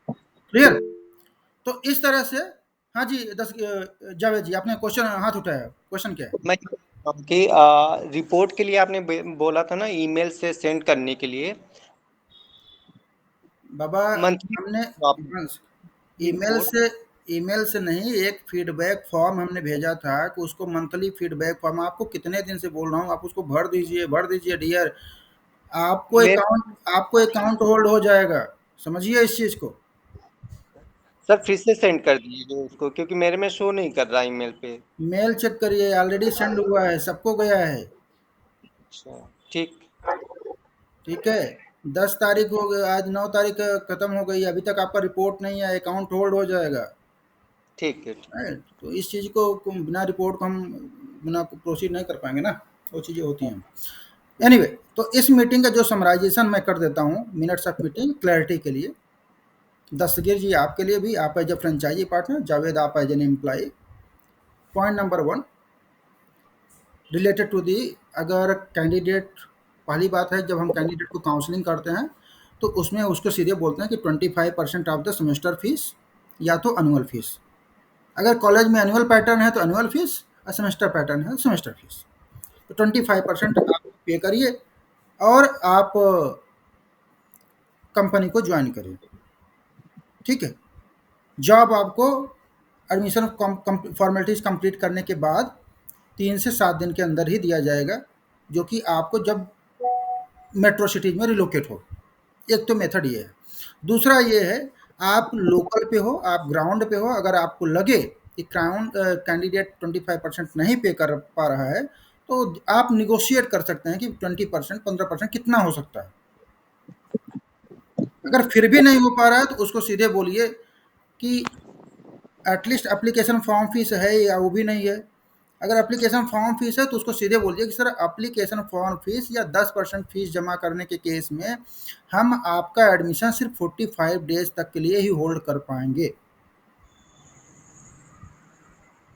Clear? तो इस तरह से हाँ जी, जावेद जी आपने क्वेश्चन हाथ उठाया, क्वेश्चन क्या है? मैं कि रिपोर्ट के लिए आपने बोला था ना ईमेल से सेंड करने के लिए बाबा मंथली हमने आप ईमेल रिपोर्ट। से ईमेल से नहीं, एक फीडबैक फॉर्म हमने भेजा था कि उसको मंथली फीडबैक फॉर्म, आपको कितने दिन से बोल रहा हूँ, आप उसको भर दीजिए डियर। मेरे आपको अकाउंट होल्ड हो जाएगा, समझिए इस चीज को। सर फिर से सेंड कर दीजिए उसको, क्योंकि मेरे में शो नहीं कर रहा ईमेल पे। मेल चेक करिए, ऑलरेडी सेंड हुआ है, सबको गया है। अच्छा, ठीक। ठीक है, 10 तारीख हो गई, आज 9 तारीख खत्म हो गई, अभी तक आपका रिपोर्ट नहीं है, अकाउंट होल्ड हो जाएगा। ठीक है, ठीक। राइट, तो इस चीज़ को बिना रिपोर्ट को हम बिना प्रोसीड नहीं कर पाएंगे ना, वो चीज़ें होती हैं। एनीवे तो इस मीटिंग का जो समराइजेशन मैं कर देता हूँ मिनट्स ऑफ मीटिंग क्लैरिटी के लिए। दस्तगीर जी आपके लिए भी, आप as a franchisee partner, Javed आप as an employee. Point number 1 related to the, अगर कैंडिडेट, पहली बात है जब हम कैंडिडेट को काउंसलिंग करते हैं तो उसमें उसको सीधे बोलते हैं कि 25% ऑफ द सेमेस्टर फीस या तो एनुअल फीस। अगर कॉलेज में एनुअल पैटर्न है तो एनुअल फीस, और सेमेस्टर पैटर्न है तो सेमेस्टर फीस। तो 25% आप पे करिए और आप कंपनी को ज्वाइन करिए। ठीक है, जॉब आपको एडमिशन फॉर्मेलिटीज कंप्लीट करने के बाद 3 से 7 दिन के अंदर ही दिया जाएगा, जो कि आपको जब मेट्रो सिटीज में रिलोकेट हो। एक तो मेथड ये है। दूसरा ये है, आप लोकल पे हो, आप ग्राउंड पे हो, अगर आपको लगे कि ग्राउंड कैंडिडेट 25% नहीं पे कर पा रहा है तो आप निगोशिएट कर सकते हैं कि 20%, 15% कितना हो सकता है। अगर फिर भी नहीं हो पा रहा है तो उसको सीधे बोलिए कि एटलीस्ट एप्लीकेशन फॉर्म फीस है या वो भी नहीं है। अगर एप्लीकेशन फॉर्म फीस है तो उसको सीधे बोलिए कि सर एप्लीकेशन फॉर्म फीस या 10% फीस जमा करने के केस में हम आपका एडमिशन सिर्फ 45 डेज तक के लिए ही होल्ड कर पाएंगे,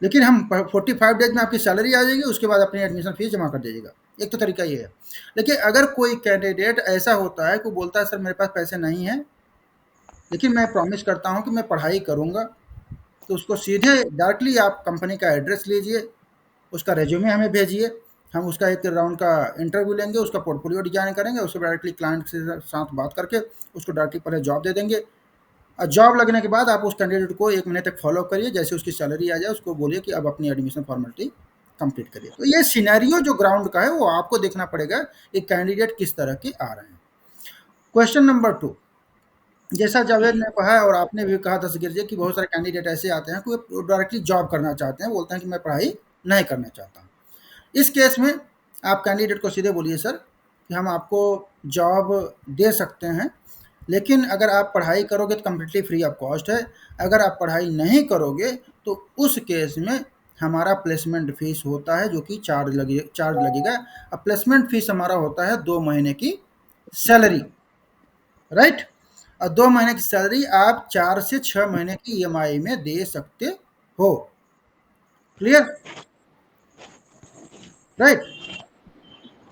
लेकिन हम 45 डेज में आपकी सैलरी आ जाएगी, उसके बाद अपनी एडमिशन फीस जमा कर दीजिएगा। एक तो तरीका ये है। लेकिन अगर कोई कैंडिडेट ऐसा होता है कि बोलता है सर मेरे पास पैसे नहीं हैं लेकिन मैं प्रॉमिस करता हूँ कि मैं पढ़ाई करूँगा, तो उसको सीधे डायरेक्टली आप कंपनी का एड्रेस लीजिए, उसका रेज्यूमे हमें भेजिए, हम उसका एक राउंड का इंटरव्यू लेंगे, उसका पोर्टफोलियो डिजाइन करेंगे, उसको डायरेक्टली क्लाइंट के साथ बात करके उसको डायरेक्टली पहले जॉब दे देंगे। और जॉब लगने के बाद आप उस कैंडिडेट को 1 महीने तक फॉलो करिए, जैसे उसकी सैलरी आ जाए उसको बोलिए कि अब अपनी एडमिशन फॉर्मेलिटी कंप्लीट करिए। तो ये सिनेरियो जो ग्राउंड का है वो आपको देखना पड़ेगा एक कैंडिडेट किस तरह के आ रहे हैं। क्वेश्चन नंबर 2, जैसा जावेद ने कहा और आपने भी कहा दस्तगीर जी कि बहुत सारे कैंडिडेट ऐसे आते हैं कि वो डायरेक्टली जॉब करना चाहते हैं, बोलते हैं कि मैं पढ़ाई नहीं करना चाहता। इस केस में आप कैंडिडेट को सीधे बोलिए सर कि हम आपको जॉब दे सकते हैं, लेकिन अगर आप पढ़ाई करोगे तो कम्प्लीटली फ्री ऑफ कॉस्ट है। अगर आप पढ़ाई नहीं करोगे तो उस केस में हमारा प्लेसमेंट फीस होता है जो कि चार्ज लगेगा। अब प्लेसमेंट फीस हमारा होता है 2 महीने की सैलरी, राइट। और 2 महीने की सैलरी आप 4 से 6 महीने की ईएमआई में दे सकते हो। क्लियर? राइट।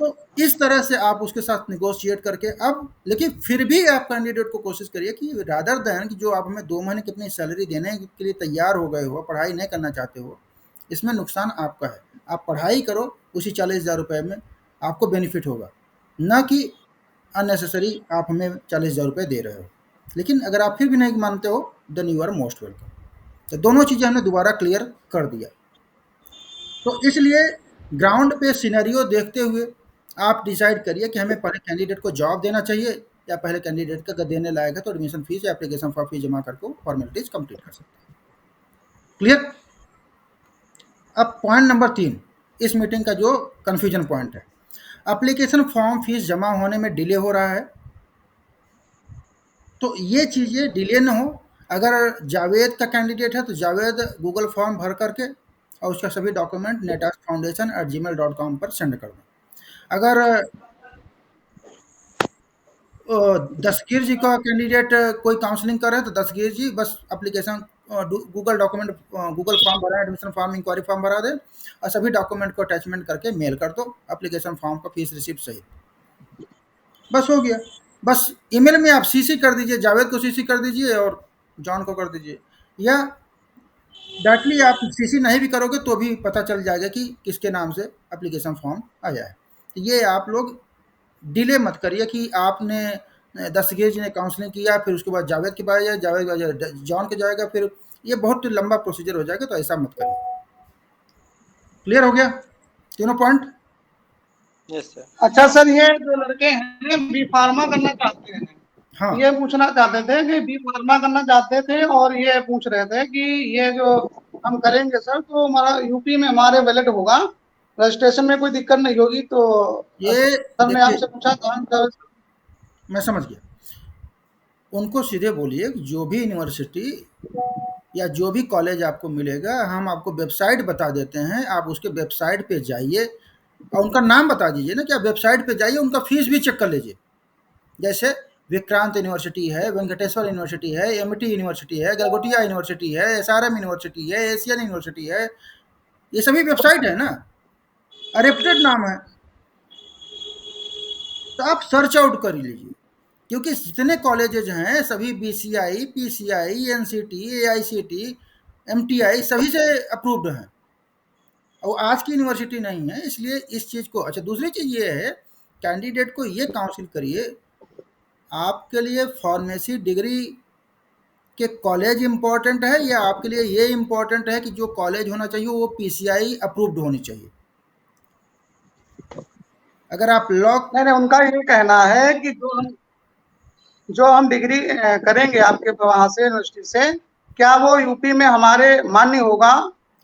तो इस तरह से आप उसके साथ निगोशिएट करके अब, लेकिन फिर भी आप कैंडिडेट को कोशिश करिए कि रादर देन कि जो आप हमें 2 महीने की अपनी सैलरी देने के लिए तैयार हो गए हो, पढ़ाई नहीं करना चाहते हो, इसमें नुकसान आपका है। आप पढ़ाई करो, उसी 40,000 रुपये में आपको बेनिफिट होगा, ना कि अननेसेसरी आप हमें 40,000 रुपये दे रहे हो। लेकिन अगर आप फिर भी नहीं मानते हो then you are most welcome. तो दोनों चीज़ें हमने दोबारा क्लियर कर दिया। तो इसलिए ग्राउंड पे सिनेरियो देखते हुए आप डिसाइड करिए कि हमें पहले कैंडिडेट को जॉब देना चाहिए या पहले कैंडिडेट का अगर देने लायक है तो एडमिशन फीस या एप्लीकेशन फॉर्म फीस जमा करके फॉर्मेलिटीज कंप्लीट कर सकते हैं। क्लियर? अब पॉइंट नंबर 3, इस मीटिंग का जो कंफ्यूजन पॉइंट है, एप्लीकेशन फॉर्म फीस जमा होने में डिले हो रहा है। तो ये चीज़ें डिले ना हो, अगर जावेद का कैंडिडेट है तो जावेद गूगल फॉर्म भर करके और उसका सभी डॉक्यूमेंट netaskfoundation@gmail.com पर सेंड कर दें। अगर दस्तगीर जी का कैंडिडेट कोई काउंसलिंग कर रहे हैं तो दस्तगीर जी बस एप्लीकेशन गूगल फॉर्म भरा, एडमिशन फॉर्म इंक्वायरी फॉर्म भरा दे और सभी डॉक्यूमेंट को अटैचमेंट करके मेल कर दो एप्लीकेशन फॉर्म का फीस रिसिप्ट सहित, बस हो गया। बस ईमेल में आप सीसी कर दीजिए, जावेद को सीसी कर दीजिए और जॉन को कर दीजिए, या डायरेक्टली आप सीसी नहीं भी करोगे तो भी पता चल जाएगा कि किसके नाम से एप्लीकेशन फॉर्म आया है। तो ये आप लोग डिले मत करिए कि आपने दस्तगीर जी ने काउंसलिंग किया, फिर उसके बाद जावेद के पास जाए, जावेद के बाद जॉन के जाएगा, फिर ये बहुत लंबा प्रोसीजर हो जाएगा, तो ऐसा मत करिए। क्लियर हो गया तीनों पॉइंट? Yes sir. अच्छा सर, ये जो लड़के हैं बी फार्मा करना चाहते हैं, हाँ ये पूछना चाहते थे कि बी फार्मा करना चाहते थे, और ये पूछ रहे थे कि ये जो हम करेंगे सर, तो हमारा यूपी में हमारे वैलिड होगा, रजिस्ट्रेशन में कोई दिक्कत नहीं होगी? तो ये सर ने देखिए, आपसे पूछा था। मैं समझ गया। उनको सीधे बोलिए जो भी यूनिवर्सिटी या जो भी कॉलेज आपको मिलेगा, हम आपको वेबसाइट बता देते हैं, आप उसके वेबसाइट पे जाइए और उनका नाम बता दीजिए ना, कि आप वेबसाइट पे जाइए, उनका फीस भी चेक कर लीजिए। जैसे विक्रांत यूनिवर्सिटी है, वेंकटेश्वर यूनिवर्सिटी है, एमटी यूनिवर्सिटी है, गलगोटिया यूनिवर्सिटी है, एसआरएम यूनिवर्सिटी है, एशियन यूनिवर्सिटी है, ये सभी वेबसाइट है ना, रेप्यूटेड नाम है, तो आप सर्च आउट कर लीजिए। क्योंकि जितने कॉलेजेज हैं सभी BCI, PCI, NCT, AICT, MTI सभी से अप्रूव्ड हैं, और आज की यूनिवर्सिटी नहीं है, इसलिए इस चीज़ को। अच्छा, दूसरी चीज़ ये है, कैंडिडेट को ये काउंसिल करिए, आपके लिए फार्मेसी डिग्री के कॉलेज इम्पोर्टेंट है, या आपके लिए ये इम्पोर्टेंट है कि जो कॉलेज होना चाहिए वो पीसीआई अप्रूव्ड होनी चाहिए? अगर आप लॉ, नहीं नहीं, उनका ये कहना है कि जो हम डिग्री करेंगे आपके वहां से यूनिवर्सिटी से, क्या वो यूपी में हमारे मान्य होगा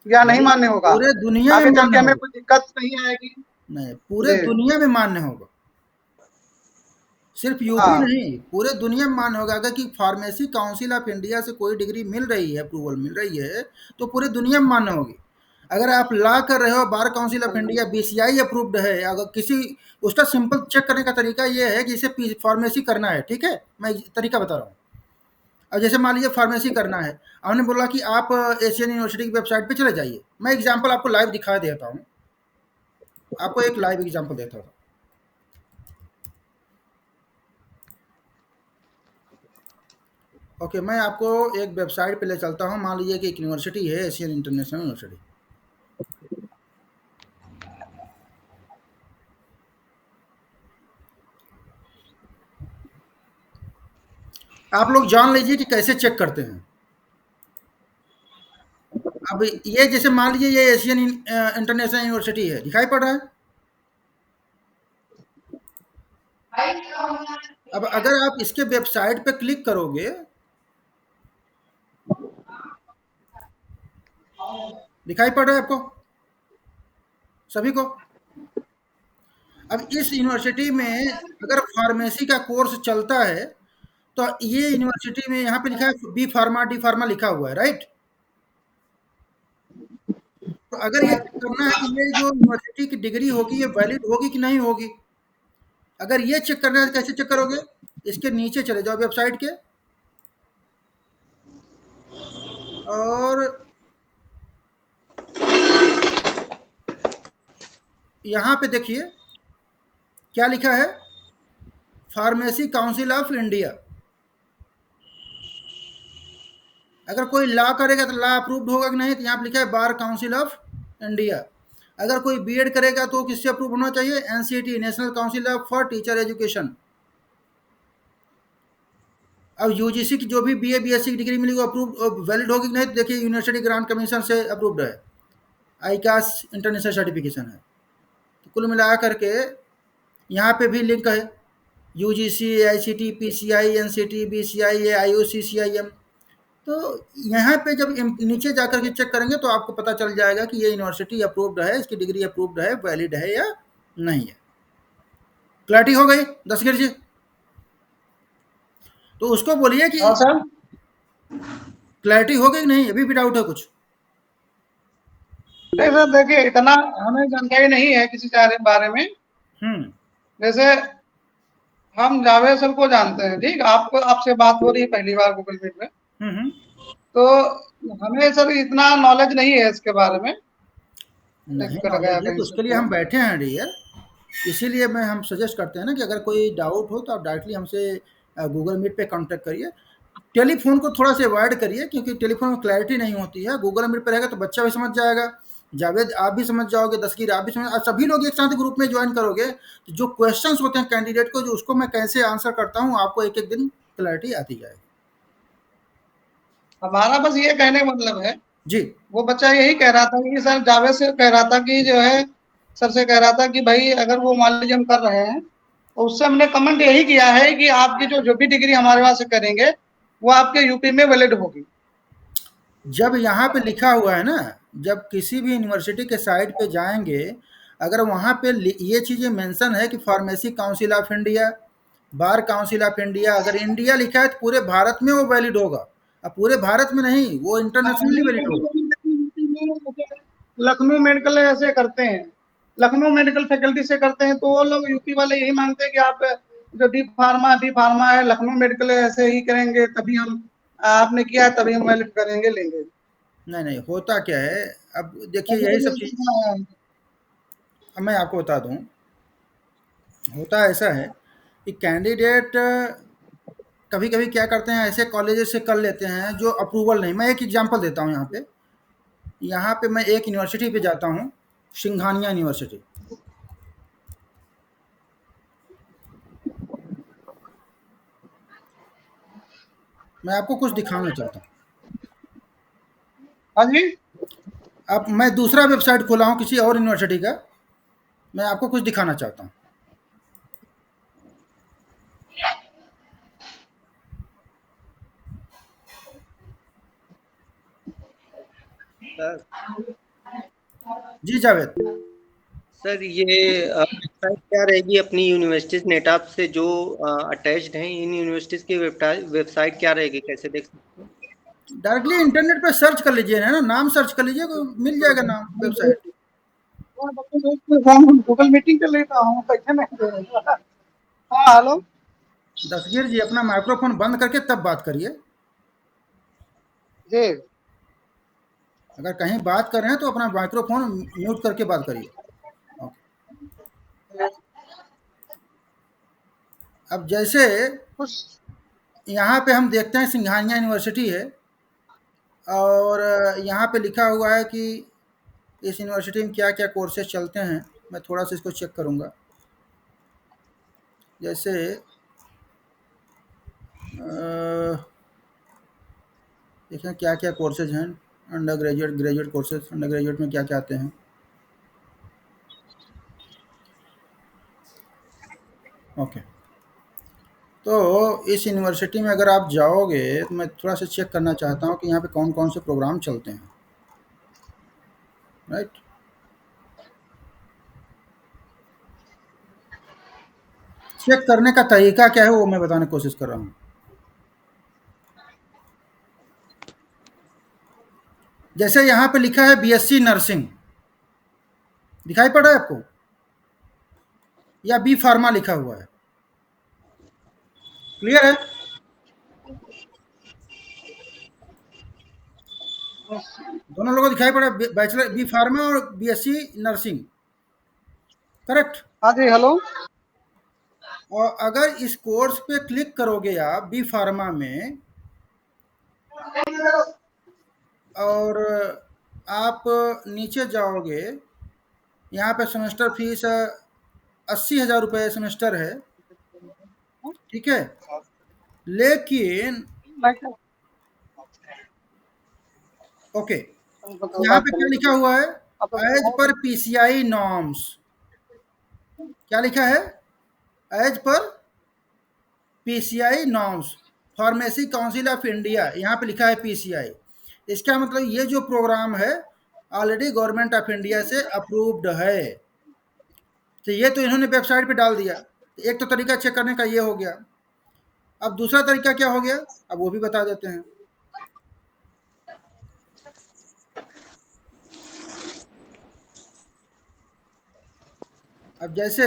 या नहीं पूरे मान्य होगा? पूरे दुनिया में आगे चल के मान्य हमें होगा। कोई दिक्कत नहीं आएगी? नहीं, पूरे जी। दुनिया में मान्य होगा, सिर्फ यूपी हाँ। नहीं, पूरे दुनिया में मान्य होगा। अगर कि फार्मेसी काउंसिल ऑफ इंडिया से कोई डिग्री मिल रही है, अप्रूवल मिल रही है, तो पूरे दुनिया में मान्य होगी। अगर आप लॉ कर रहे हो, bar council of India BCI approved है, अगर किसी, उसका सिंपल चेक करने का तरीका ये है कि इसे फार्मेसी करना है, ठीक है, मैं तरीका बता रहा हूँ। अब जैसे मान लीजिए फार्मेसी करना है, आपने बोला कि आप एशियन यूनिवर्सिटी की वेबसाइट पे चले जाइए, मैं एग्जांपल आपको लाइव दिखा देता हूँ, आपको एक लाइव एग्जांपल देता हूँ। ओके, मैं आपको एक वेबसाइट पे ले चलता हूँ, मान लीजिए कि एक यूनिवर्सिटी है, एशियन इंटरनेशनल यूनिवर्सिटी। आप लोग जान लीजिए कि कैसे चेक करते हैं। अब ये जैसे मान लीजिए ये एशियन इंटरनेशनल यूनिवर्सिटी है, दिखाई पड़ रहा है? अब अगर आप इसके वेबसाइट पे क्लिक करोगे, दिखाई पड़ रहा है आपको सभी को? अब इस यूनिवर्सिटी में अगर फार्मेसी का कोर्स चलता है, तो ये यूनिवर्सिटी में यहाँ पे लिखा है बी फार्मा, डी फार्मा लिखा हुआ है, राइट? तो अगर ये चेक करना है कि ये जो यूनिवर्सिटी की डिग्री होगी ये वैलिड होगी कि नहीं होगी, अगर ये चेक करना है तो कैसे चेक करोगे? इसके नीचे चले जाओ वेबसाइट के, और यहाँ पे देखिए क्या लिखा है, फार्मेसी काउंसिल ऑफ इंडिया। अगर कोई लॉ करेगा तो लॉ अप्रूव्ड होगा कि नहीं, तो यहाँ पे लिखा है बार काउंसिल ऑफ इंडिया। अगर कोई बीएड करेगा तो किससे अप्रूव होना चाहिए? NCT, national council of for teacher education. अब यूजीसी की जो भी बीए बीएससी की डिग्री मिली वो अप्रूव वैलिड होगी कि नहीं, तो देखिए यूनिवर्सिटी ग्रांट कमीशन से अप्रूव्ड है, आईकास इंटरनेशनल सर्टिफिकेशन है। तो कुल मिला करके यहाँ पे भी लिंक है, UGC, AICT, PCI, NCT, BCI, IOC, CIM. तो यहाँ पे जब नीचे जाकर के चेक करेंगे तो आपको पता चल जाएगा कि ये यूनिवर्सिटी अप्रूव्ड है, इसकी डिग्री अप्रूव्ड है, वैलिड है या नहीं है। क्लैरिटी हो गई दस्तगीर जी? तो उसको बोलिए कि हाँ सर। क्लैरिटी हो गई कि नहीं, अभी भी डाउट है कुछ? नहीं सर, देखिए इतना हमें जानकारी नहीं है किसी बारे में। हम्म जैसे हम जावेद सर को जानते हैं, ठीक, आपको आपसे बात हो रही है पहली बार गूगल मीट में, हम्म। तो हमें सर इतना नॉलेज नहीं है इसके बारे में। एक नहीं कर गया नॉलेज है कहीं तो से उसके लिए फोन। हम बैठे हैं डियर, इसीलिए हम सजेस्ट करते हैं ना कि अगर कोई डाउट हो तो आप डायरेक्टली हमसे गूगल मीट पे कांटेक्ट करिए। टेलीफ़ोन को थोड़ा-सा अवॉइड करिए क्योंकि टेलीफ़ोन में क्लैरिटी नहीं होती है। गूगल मीट पे रहेगा तो बच्चा भी समझ जाएगा, जावेद आप भी समझ जाओगे, दस्तगीर आप भी समझ, और सभी लोग एक साथ ग्रुप में जॉइन करोगे, तो जो क्वेश्चंस होते हैं कैंडिडेट को, जो उसको मैं कैसे आंसर करता हूँ, आपको एक-एक दिन क्लैरिटी आती जाएगी। हमारा बस ये कहने का मतलब है, जी। वो बच्चा यही कह रहा था कि सर जावेद से कह रहा था कि जो है, सर से कह रहा था कि भाई अगर वो मान लीजिए हम कर रहे हैं, तो उससे हमने कमेंट यही किया है कि आपकी जो भी डिग्री हमारे वहाँ से करेंगे, वो आपके यूपी में वैलिड होगी। जब यहाँ पे लिखा हुआ है ना, जब किसी भी यूनिवर्सिटी के साइट पे जाएँगे, अगर वहाँ पे ये चीज़ें मेंशन है कि pharmacy council of India, bar council of India, अगर इंडिया लिखा है तो पूरे भारत में वो वैलिड होगा। अब पूरे भारत में नहीं, वो इंटरनेशनली वैलिड होगा। लखनऊ मेडिकल ऐसे करते हैं, लखनऊ मेडिकल फैकल्टी से करते हैं, तो वो लोग यूपी वाले यही मांगते हैं कि आप जो डी फार्मा है, लखनऊ मेडिकल ऐसे ही करेंगे, तभी हम आपने किया तभी हम वैलिड करेंगे, लेंगे। नहीं, नहीं, होता क्या है, अब देखिए यही सब चीज़ अब मैं आपको बता दूँ, होता ऐसा है कि कैंडिडेट कभी-कभी क्या करते हैं, ऐसे कॉलेजेस से कर लेते हैं जो अप्रूवल नहीं। मैं एक एग्ज़ाम्पल देता हूँ यहाँ पे। यहाँ पे मैं एक यूनिवर्सिटी पे जाता हूँ, सिंघानिया यूनिवर्सिटी। मैं आपको कुछ दिखाना चाहता हूँ। हाँ जी। अब मैं दूसरा वेबसाइट खोला हूँ किसी और यूनिवर्सिटी का, मैं आपको कुछ दिखाना चाहता हूँ। सर जी जावेद। सर ये वेबसाइट क्या रहेगी अपनी यूनिवर्सिटीज नेटअप से जो अटैच्ड हैं, इन यूनिवर्सिटीज की वेबसाइट क्या रहेगी, कैसे देख सकते हैं? डायरेक्टली इंटरनेट पे सर्च कर लीजिए ना, नाम सर्च कर लीजिए, मिल जाएगा नाम वेबसाइट। गूगल मीटिंग कर लेता हूँ, पैसे नहीं दे रहे। हाँ हेलो दस्तगीर जी, अपना माइक्रोफोन बंद करके तब बात करिए। जी। अगर कहीं बात कर रहे हैं तो अपना माइक्रोफोन म्यूट करके बात करिए। ओके। अब जैसे कुछ यहाँ पे हम देखते हैं सिंघानिया यूनिवर्सिटी है, और यहाँ पे लिखा हुआ है कि इस यूनिवर्सिटी में क्या-क्या कोर्सेज़ चलते हैं। मैं थोड़ा-सा इसको चेक करूँगा। जैसे देखें क्या-क्या कोर्सेज़ हैं। Under graduate, graduate courses, under graduate में क्या-क्या आते हैं। ओके। तो इस यूनिवर्सिटी में अगर आप जाओगे तो मैं थोड़ा-सा चेक करना चाहता हूँ कि यहाँ पे कौन-कौन से प्रोग्राम चलते हैं। राइट? चेक करने का तरीका क्या है वो मैं बताने की कोशिश कर रहा हूँ। जैसे यहाँ पे लिखा है बीएससी नर्सिंग, दिखाई पड़ रहा है आपको? या बी फार्मा लिखा हुआ है? क्लियर है? दोनों लोगों को दिखाई पड़ा है, बैचलर बी फार्मा और बीएससी नर्सिंग, करेक्ट? हाँ जी हेलो। और अगर इस कोर्स पे क्लिक करोगे आप बी फार्मा में, और आप नीचे जाओगे, यहाँ पे सेमेस्टर फीस 80,000 रुपये सेमेस्टर है, ठीक है? लेकिन ओके, यहाँ पे क्या लिखा हुआ है? As per PCI norms. क्या लिखा है? As per PCI norms, pharmacy council of India, यहाँ पे लिखा है पीसीआई। इसका मतलब ये जो प्रोग्राम है ऑलरेडी गवर्नमेंट ऑफ इंडिया से अप्रूव्ड है। तो ये तो इन्होंने वेबसाइट पे डाल दिया। एक तो तरीका चेक करने का ये हो गया। अब दूसरा तरीका क्या हो गया, अब वो भी बता देते हैं। अब जैसे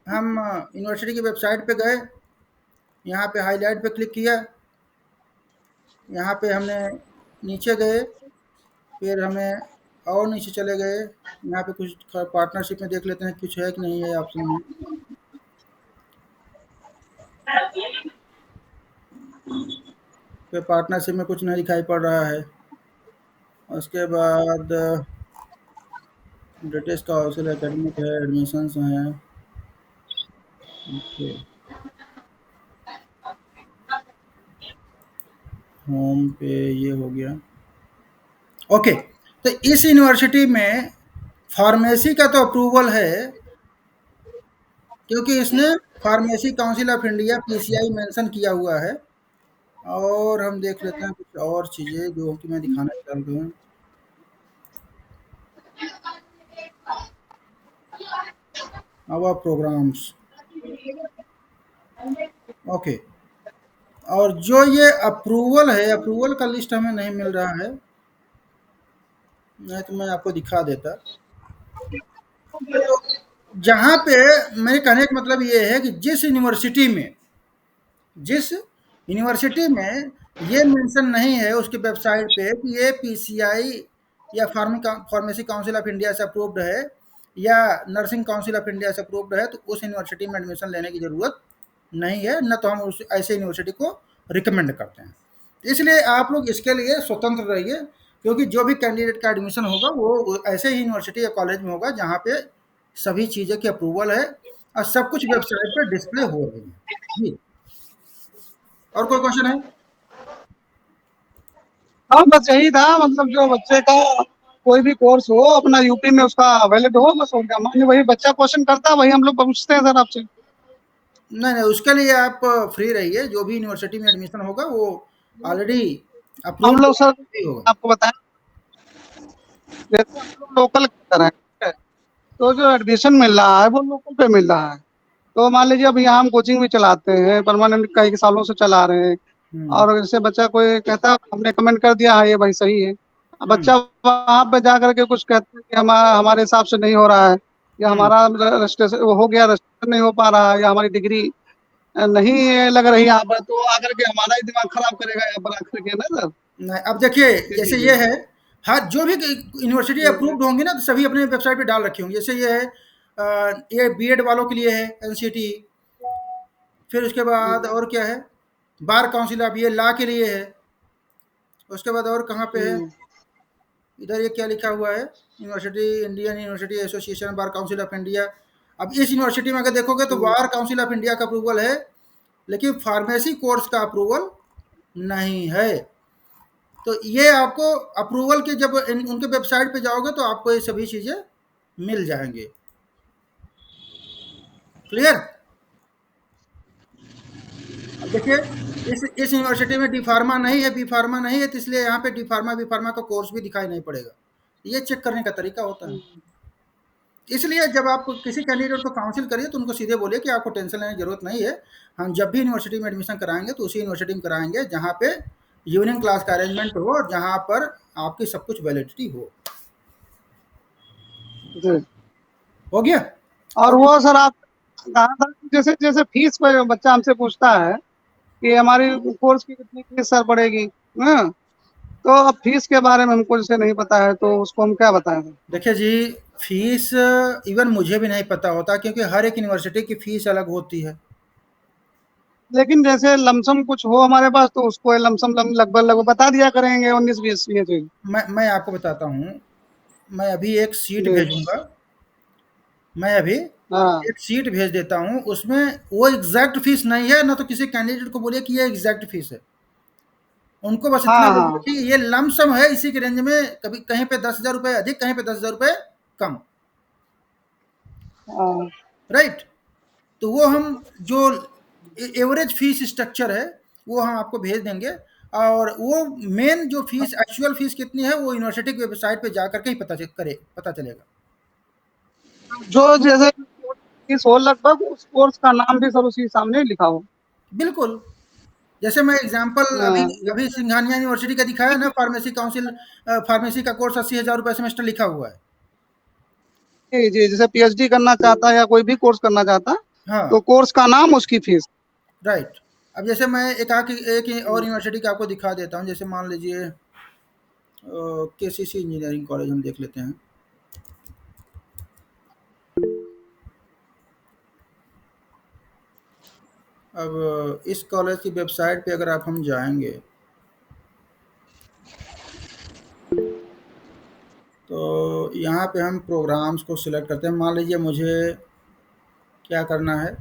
हम यूनिवर्सिटी की वेबसाइट पे गए, यहाँ पे हाईलाइट पे क्लिक किया, यहाँ पे हमने नीचे गए, फिर हमें और नीचे चले गए, यहाँ पे कुछ पार्टनरशिप में देख लेते हैं कुछ है कि नहीं है ऑप्शन में। फिर पार्टनरशिप में कुछ नहीं दिखाई पड़ रहा है। उसके बाद ब्रिटिश काउंसिल एकेडमिक है, एडमिशंस हैं। ओके, होम पे ये हो गया। ओके, तो इस यूनिवर्सिटी में फार्मेसी का तो अप्रूवल है, क्योंकि इसने pharmacy council of India PCI mention किया हुआ है। और हम देख लेते हैं कुछ और चीज़ें जो कि मैं दिखाना चाहता हूँ। Our programs, okay. और जो ये अप्रूवल है, अप्रूवल का लिस्ट हमें नहीं मिल रहा है, नहीं तो मैं आपको दिखा देता। जहाँ पे मेरे कहने का मतलब ये है कि जिस यूनिवर्सिटी में ये मेंशन नहीं है उसकी वेबसाइट पे कि ये पीसीआई या फार्मेसी काउंसिल ऑफ इंडिया से अप्रूव्ड है या नर्सिंग काउंसिल ऑफ इंडिया से अप्रूव्ड है, तो उस यूनिवर्सिटी में एडमिशन लेने की ज़रूरत नहीं है, न तो हम उस ऐसे यूनिवर्सिटी को रिकमेंड करते हैं। इसलिए आप लोग इसके लिए स्वतंत्र रहिए, क्योंकि जो भी कैंडिडेट का एडमिशन होगा वो ऐसे ही यूनिवर्सिटी या कॉलेज में होगा जहाँ पे सभी चीज़ें की अप्रूवल है और सब कुछ वेबसाइट पर डिस्प्ले हो रही है। जी, और कोई क्वेश्चन है? हाँ बस यही था, मतलब जो बच्चे का कोई भी कोर्स हो अपना यूपी में उसका वैलिड हो, बस हो गया। मान ली वही बच्चा क्वेश्चन करता है, वही हम लोग पूछते हैं सर आपसे। नहीं नहीं, उसके लिए आप फ्री रहिए, जो भी यूनिवर्सिटी में एडमिशन होगा वो ऑलरेडी हम अप्रूव्ड लोग सर होगा। आपको बताएं, जैसे हम लोग लोकल कर रहे हैं, ठीक है? तो जो एडमिशन मिल रहा है वो लोकल पे मिल रहा है। तो मान लीजिए अब यहाँ हम कोचिंग भी चलाते हैं, परमानेंट कई सालों से चला रहे हैं, हम्म, और जैसे बच्चा कोई कहता है हमने कमेंट कर दिया हाँ ये भाई सही है, अब हम्म, बच्चा वहां पे जा करके कुछ कहता है कि हमारे हिसाब से नहीं हो रहा है, या हम्म। हमारा रजिस्ट्रेशन वो हो गया, रजिस्ट्रेशन नहीं हो पा रहा है, या हमारी डिग्री नहीं लग रही यहाँ पर, तो आकर के हमारा ही दिमाग खराब करेगा यहाँ पर आकर के ना सर। नहीं, अब देखिए, जी जैसे जी। ये है, हर जो भी यूनिवर्सिटी अप्रूव्ड होंगी ना, तो सभी अपने वेबसाइट पे डाल रखी होंगी। जैसे ये है, ये बीएड वालों के लिए है एनसीटी, फिर उसके बाद और क्या है, बार काउंसिल ऑफ, ये लॉ के लिए है। उसके बाद और कहाँ पे है, इधर ये क्या लिखा हुआ है, university, Indian university association, bar council of India. अब इस यूनिवर्सिटी में अगर देखोगे तो बार काउंसिल ऑफ इंडिया का अप्रूवल है, लेकिन फार्मेसी कोर्स का अप्रूवल नहीं है। तो ये आपको अप्रूवल के जब उनके वेबसाइट पे जाओगे तो आपको ये सभी चीज़ें मिल जाएंगे। क्लियर? अब देखिए, इस यूनिवर्सिटी में डी फार्मा नहीं है, बी फार्मा नहीं है, तो इसलिए यहाँ पे डी फार्मा बी फार्मा का कोर्स भी दिखाई नहीं पड़ेगा। ये चेक करने का तरीका होता है। इसलिए जब आप किसी कैंडिडेट को काउंसिल करिए तो उनको सीधे बोलिए कि आपको टेंशन लेने की जरूरत नहीं है, हम जब भी यूनिवर्सिटी में एडमिशन कराएंगे तो उसी यूनिवर्सिटी में कराएंगे जहाँ पे इवनिंग क्लास का अरेंजमेंट हो और जहाँ पर आपकी सब कुछ वैलिडिटी हो। जी। हो गया? और और वो सर आप कहा था कि जैसे जैसे फीस पर बच्चा हमसे पूछता है कि हमारी कोर्स की कितनी फीस सर पड़ेगी, हाँ? तो अब फीस के बारे में हमको जैसे नहीं पता है, तो उसको हम क्या बताएं सर? देखिए जी, फीस इवन मुझे भी नहीं पता होता, क्योंकि हर एक यूनिवर्सिटी की फीस अलग होती है। लेकिन जैसे लमसम कुछ हो हमारे पास तो उसको लमसम लगभग लगभग बता दिया करेंगे, 19-20 ये चीज। मैं आपको बताता हूँ, मैं अभी एक सीट जी। भेजूंगा, मैं अभी हाँ एक सीट भेज देता हूँ, उसमें वो एग्जैक्ट फीस नहीं है, ना तो किसी कैंडिडेट को बोलिए कि ये एग्जैक्ट फीस है। उनको बस इतना हाँ बोलिए हाँ कि ये लमसम है, इसी के रेंज में, कभी कहीं पे 10,000 रुपये अधिक, कहीं पे 10,000 रुपये कम। हाँ। राइट? तो वो हम जो एवरेज फीस स्ट्रक्चर है वो हम आपको भेज देंगे, और वो मेन जो फीस, एक्चुअल फीस कितनी है, वो यूनिवर्सिटी की वेबसाइट पे जा करके ही पता चलेगा। जो जैसे फीस हो लगभग उस कोर्स का नाम भी सर उसी सामने लिखा हो। बिल्कुल, जैसे मैं एग्जांपल अभी हाँ, अभी सिंघानिया यूनिवर्सिटी का दिखाया ना, फार्मेसी काउंसिल, फार्मेसी का कोर्स 80,000 रुपये सेमेस्टर लिखा हुआ है। जी जी, जैसे पीएचडी करना चाहता है या कोई भी कोर्स करना चाहता है, तो हाँ, कोर्स का नाम उसकी फीस। राइट। अब जैसे मैं एक और यूनिवर्सिटी का आपको दिखा देता हूँ, जैसे मान लीजिए केसीसी इंजीनियरिंग कॉलेज हम देख लेते हैं। अब इस कॉलेज की वेबसाइट पे अगर आप हम जाएंगे तो यहाँ पे हम प्रोग्राम्स को सिलेक्ट करते हैं। मान लीजिए मुझे क्या करना है,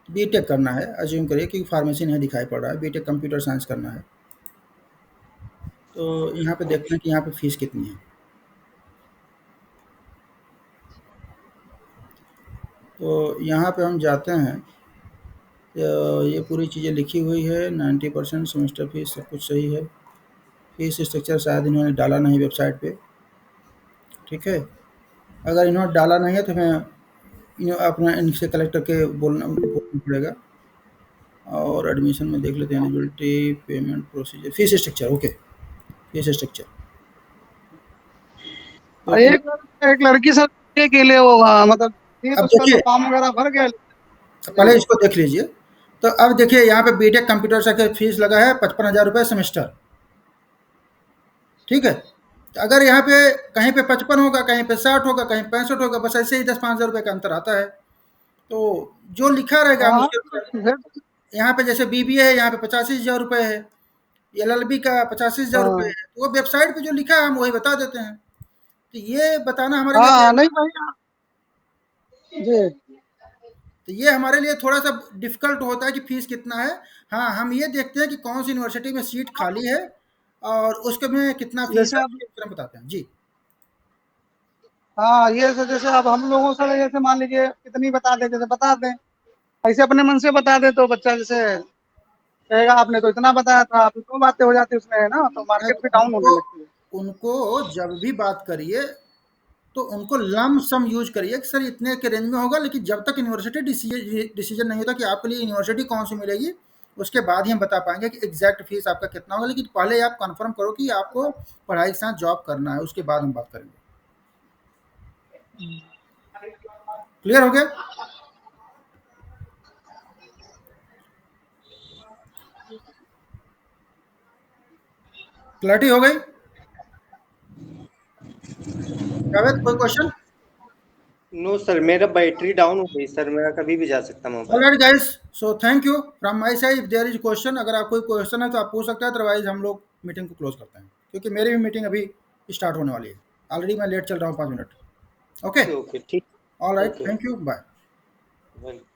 बीटेक करना है, अज्यूम करिए कि फार्मेसी नहीं दिखाई पड़ रहा है, बीटेक कंप्यूटर साइंस करना है। तो यहाँ पे देखते हैं कि यहाँ पे फीस कितनी है। तो यहाँ पे हम जाते हैं, तो ये पूरी चीज़ें लिखी हुई है, 90% सेमेस्टर फीस सब कुछ सही है। फीस स्ट्रक्चर शायद इन्होंने डाला नहीं वेबसाइट पे, ठीक है। अगर इन्होंने डाला नहीं है तो हमें अपना इनसे कलेक्ट करके बोलना पड़ेगा। और एडमिशन में देख लेते हैं, eligibility, payment procedure, fees structure, okay, fees structure. तो और एक लड़की सर के लिए वो मतलब ये तो अब उसका तो देखिए, फॉर्म वगैरह भर गया। पहले इसको देख लीजिए। तो अब देखिए यहाँ पे बीटेक कंप्यूटर साइंस का फीस लगा है 55,000 रुपये सेमेस्टर, ठीक है। तो अगर यहाँ पे कहीं पे 55 होगा, कहीं पे 60 होगा, कहीं 65 होगा, बस ऐसे ही 10-5 हज़ार रुपये का अंतर आता है। तो जो लिखा रहेगा हम हाँ उसके अनुसार, यहाँ पे जैसे बीबीए है, यहाँ पे 85,000 रुपये है, एलएलबी का 85,000 रुपये हाँ है। तो वो वेबसाइट पे जो लिखा है हम वही बता देते हैं। तो ये बताना हमारे लिए हाँ नहीं भाई जी। तो ये हमारे लिए थोड़ा-सा डिफ़िकल्ट होता है कि फ़ीस कितना है। हाँ, हम ये देखते हैं कि कौन-सी यूनिवर्सिटी में सीट खाली है और उसके में कितना फ़ीस जैसे है, अब उसके बारे में बताते हैं। जी। हाँ ये तो जैसे अब हम लोगों से जैसे मान लीजिए कितनी बता दे, जैसे बता दें ऐसे अपने मन से बता दे तो बच्चा जैसे कहेगा आपने तो इतना बताया था, आप तो बातें हो जाती उसमें है ना, तो मार्केट भी डाउन उनको होने लगती है। उनको जब भी बात करिए तो उनको लम सम यूज़ करिए कि सर इतने के रेंज में होगा, लेकिन जब तक यूनिवर्सिटी डिसीजन नहीं होता कि आपके लिए यूनिवर्सिटी कौन-सी मिलेगी, उसके बाद ही हम बता पाएँगे कि एग्ज़ैक्ट फ़ीस आपका कितना होगा। लेकिन पहले आप कन्फर्म करो कि आपको पढ़ाई के साथ जॉब करना है, उसके बाद हम बात करेंगे। क्लियर हो गया? क्लैरिटी हो गई? जावेद, कोई क्वेश्चन? नो सर, मेरा बैटरी डाउन हो गई सर, मेरा कभी भी जा सकता mobile. Alright guys, so thank you from my side. If there is question, अगर आप कोई क्वेश्चन है तो आप पूछ सकते हैं, अदरवाइज हम लोग मीटिंग को क्लोज करते हैं, क्योंकि मेरी भी मीटिंग अभी स्टार्ट होने वाली है। ऑलरेडी मैं लेट चल रहा हूँ 5 मिनट। ओके, ओके ओके ठीक। Alright, okay. Thank you, bye. Welcome.